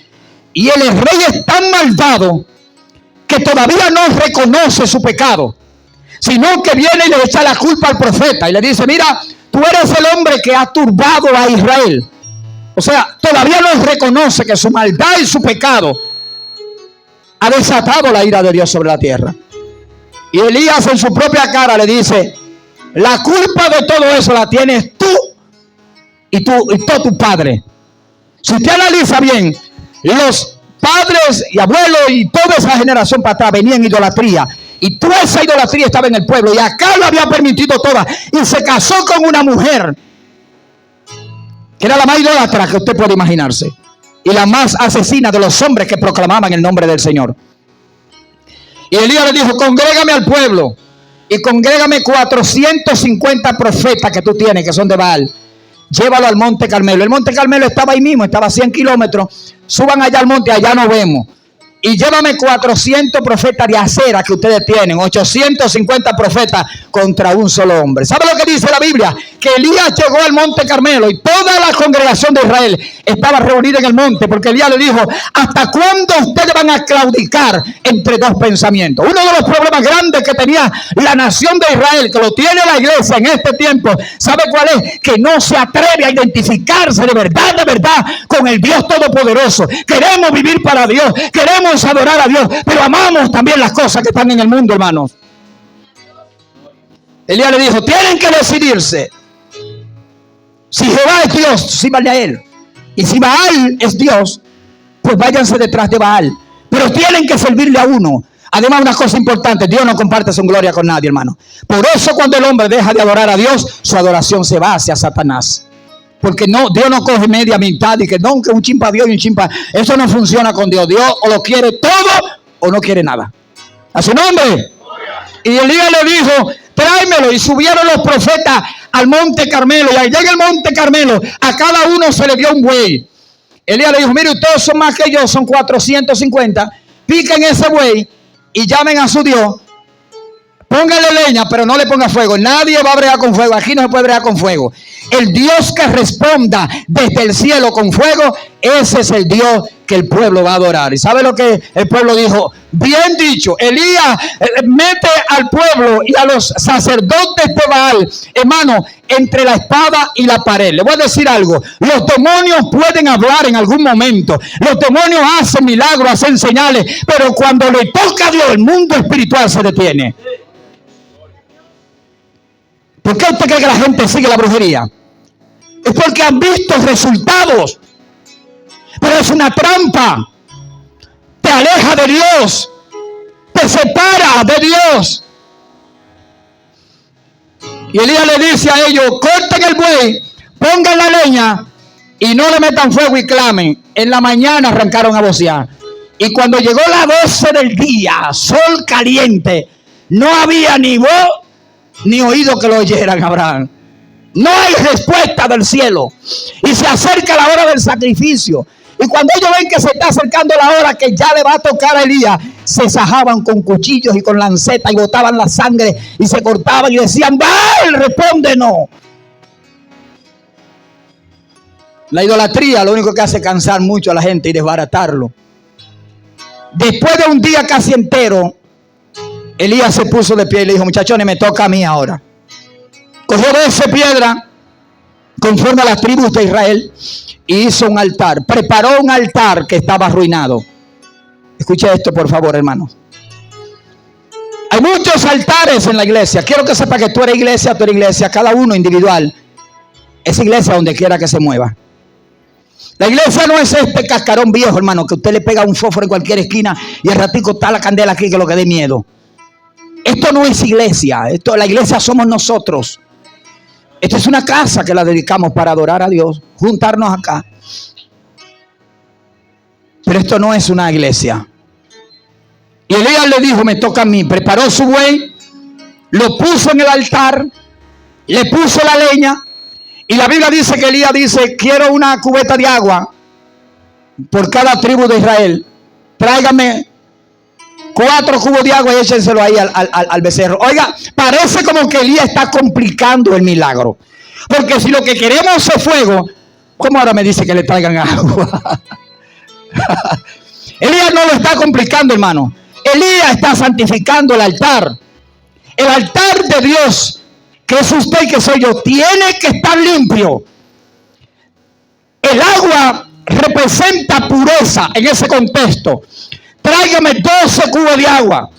Y el rey es tan malvado que todavía no reconoce su pecado, sino que viene y le echa la culpa al profeta y le dice, mira, tú eres el hombre que ha turbado a Israel. O sea, todavía no reconoce que su maldad y su pecado ha desatado la ira de Dios sobre la tierra. Y Elías en su propia cara le dice, la culpa de todo eso la tienes tú y todo tu padre. Si usted analiza bien, los padres y abuelos y toda esa generación para atrás venían en idolatría. Y toda esa idolatría estaba en el pueblo. Y acá lo había permitido toda. Y se casó con una mujer que era la más idólatra que usted puede imaginarse. Y la más asesina de los hombres que proclamaban el nombre del Señor. Y Elías le dijo, congrégame al pueblo. Y congrégame 450 profetas que tú tienes, que son de Baal. Llévalo al Monte Carmelo. El Monte Carmelo estaba ahí mismo, estaba a 100 kilómetros. Suban allá al monte, allá nos vemos. Y llévame 400 profetas de acera que ustedes tienen, 850 profetas contra un solo hombre. ¿Sabe lo que dice la Biblia? Que Elías llegó al Monte Carmelo y toda la congregación de Israel estaba reunida en el monte, porque Elías le dijo, ¿hasta cuándo ustedes van a claudicar entre dos pensamientos? Uno de los problemas grandes que tenía la nación de Israel, que lo tiene la iglesia en este tiempo, ¿sabe cuál es? Que no se atreve a identificarse de verdad con el Dios Todopoderoso. Queremos vivir para Dios, queremos adorar a Dios, pero amamos también las cosas que están en el mundo, hermanos. Elías le dijo, tienen que decidirse. Si Jehová es Dios, síganle a él. Y si Baal es Dios, pues váyanse detrás de Baal. Pero tienen que servirle a uno. Además, una cosa importante, Dios no comparte su gloria con nadie, hermano. Por eso cuando el hombre deja de adorar a Dios, su adoración se va hacia Satanás. Porque no, Dios no coge media mitad y que no, que un chimpa Dios y un chimpa. Eso no funciona con Dios. Dios o lo quiere todo o no quiere nada. A su nombre. Y Elías le dijo, tráemelo. Y subieron los profetas al Monte Carmelo. Y allá en el Monte Carmelo a cada uno se le dio un buey. Elías le dijo, mire, ustedes son más que yo, son 450. Piquen ese buey y llamen a su Dios. Póngale leña, pero no le ponga fuego. Nadie va a bregar con fuego. Aquí no se puede bregar con fuego. El Dios que responda desde el cielo con fuego, ese es el Dios que el pueblo va a adorar. ¿Y sabe lo que el pueblo dijo? Bien dicho. Elías mete al pueblo y a los sacerdotes de Baal, hermano, entre la espada y la pared. Le voy a decir algo. Los demonios pueden hablar en algún momento. Los demonios hacen milagros, hacen señales. Pero cuando le toca a Dios, el mundo espiritual se detiene. ¿Por qué usted cree que la gente sigue la brujería? Es porque han visto resultados. Pero es una trampa. Te aleja de Dios. Te separa de Dios. Y Elías le dice a ellos, corten el buey, pongan la leña y no le metan fuego y clamen. En la mañana arrancaron a vocear. Y cuando llegó las 12 del día, sol caliente, no había ni voz ni oído que lo oyeran, Abraham. No hay respuesta del cielo. Y se acerca la hora del sacrificio. Y cuando ellos ven que se está acercando la hora que ya le va a tocar a Elías, se sajaban con cuchillos y con lancetas y botaban la sangre y se cortaban y decían, ¡Baal, respóndenos! La idolatría lo único que hace es cansar mucho a la gente y desbaratarlo. Después de un día casi entero, Elías se puso de pie y le dijo, muchachones, me toca a mí ahora. Cogió 12 piedras conforme a las tribus de Israel y hizo un altar. Preparó un altar que estaba arruinado. Escuche esto, por favor, hermanos. Hay muchos altares en la iglesia. Quiero que sepa que tú eres iglesia, cada uno individual. Es iglesia donde quiera que se mueva. La iglesia no es este cascarón viejo, hermano, que usted le pega un fósforo en cualquier esquina y al ratico está la candela aquí que lo que dé miedo. Esto no es iglesia. La iglesia somos nosotros. Esta es una casa que la dedicamos para adorar a Dios, juntarnos acá. Pero esto no es una iglesia. Y Elías le dijo, me toca a mí. Preparó su buey, lo puso en el altar, le puso la leña. Y la Biblia dice que Elías dice, quiero una cubeta de agua por cada tribu de Israel. Tráigame 4 cubos de agua y échenselo ahí al becerro. Oiga, parece como que Elías está complicando el milagro. Porque si lo que queremos es fuego, ¿cómo ahora me dice que le traigan agua? Elías no lo está complicando, hermano. Elías está santificando el altar. El altar de Dios, que es usted y que soy yo, tiene que estar limpio. El agua representa pureza en ese contexto. Tráigame 12 cubos de agua.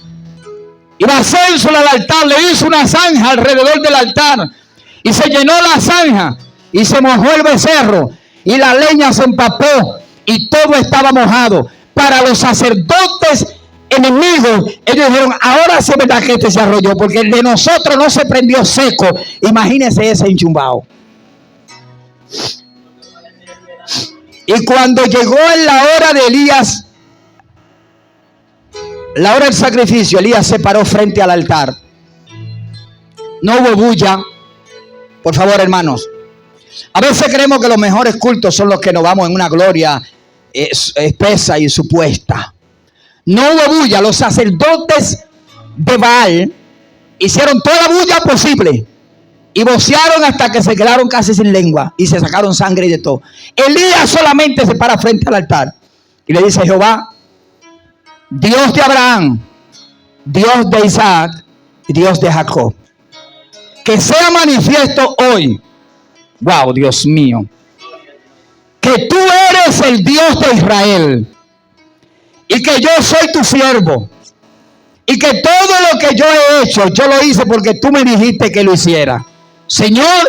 Y va a hacérselo al altar. Le hizo una zanja alrededor del altar. Y se llenó la zanja. Y se mojó el becerro. Y la leña se empapó. Y todo estaba mojado. Para los sacerdotes enemigos, ellos dijeron, ahora sí es verdad que este se arrolló. Porque el de nosotros no se prendió seco. Imagínense ese enchumbado. Y cuando llegó en la hora de Elías, la hora del sacrificio, Elías se paró frente al altar. No hubo bulla. Por favor, hermanos. A veces creemos que los mejores cultos son los que nos vamos en una gloria espesa y supuesta. No hubo bulla. Los sacerdotes de Baal hicieron toda la bulla posible y vocearon hasta que se quedaron casi sin lengua y se sacaron sangre y de todo. Elías solamente se para frente al altar y le dice, Jehová, Dios de Abraham, Dios de Isaac y Dios de Jacob, que sea manifiesto hoy, wow, Dios mío, que tú eres el Dios de Israel y que yo soy tu siervo y que todo lo que yo he hecho, yo lo hice porque tú me dijiste que lo hiciera. Señor,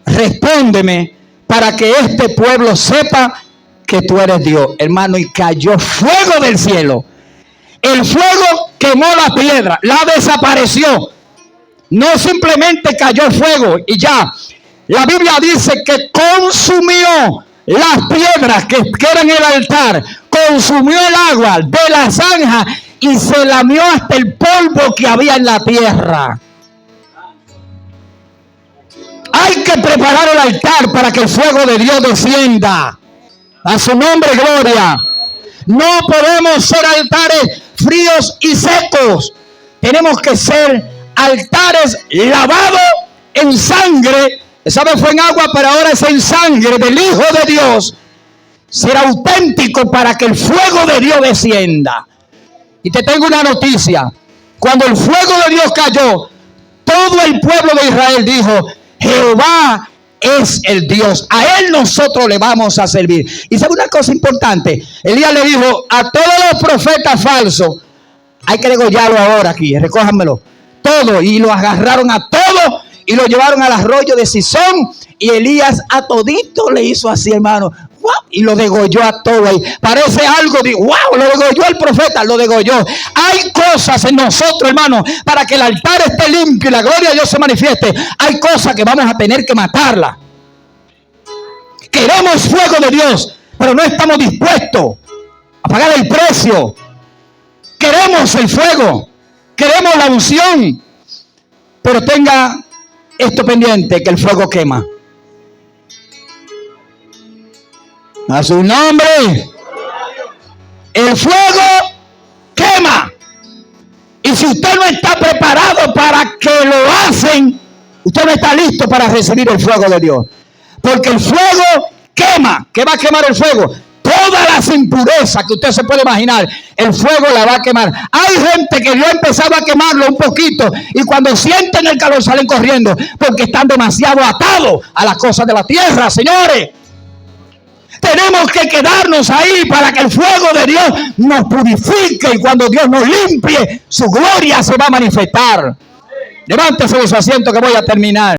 respóndeme para que este pueblo sepa que tú eres Dios. Hermano, y cayó fuego del cielo. El fuego quemó la piedra, la desapareció. No simplemente cayó el fuego y ya. La Biblia dice que consumió las piedras que eran el altar, consumió el agua de la zanja y se lamió hasta el polvo que había en la tierra. Hay que preparar el altar para que el fuego de Dios descienda. A su nombre, gloria. No podemos ser altares fríos y secos. Tenemos que ser altares lavados en sangre. Esa vez fue en agua, pero ahora es en sangre del Hijo de Dios. Ser auténtico para que el fuego de Dios descienda. Y te tengo una noticia. Cuando el fuego de Dios cayó, todo el pueblo de Israel dijo: Jehová es el Dios, a Él nosotros le vamos a servir. Y sabe una cosa importante, Elías le dijo a todos los profetas falsos: hay que degollarlo ahora aquí, recójanmelo, todo. Y lo agarraron a todos y lo llevaron al arroyo de Sison. Y Elías a todito le hizo así, hermano, ¡wow! Y lo degolló a todo ahí. Parece algo de wow, lo degolló el profeta, lo degolló. Hay cosas en nosotros, hermano, para que el altar esté limpio y la gloria de Dios se manifieste. Hay cosas que vamos a tener que matarla. Queremos fuego de Dios, pero no estamos dispuestos a pagar el precio. Queremos el fuego, queremos la unción, pero tenga esto pendiente, que el fuego quema. A su nombre. El fuego quema. Y si usted no está preparado para que lo hacen, usted no está listo para recibir el fuego de Dios. Porque el fuego quema. ¿Qué va a quemar el fuego? Todas las impurezas que usted se puede imaginar, el fuego la va a quemar. Hay gente que yo empezaba a quemarlo un poquito y cuando sienten el calor salen corriendo porque están demasiado atados a las cosas de la tierra, señores. Tenemos que quedarnos ahí para que el fuego de Dios nos purifique y cuando Dios nos limpie, su gloria se va a manifestar. Levántese de su asiento que voy a terminar.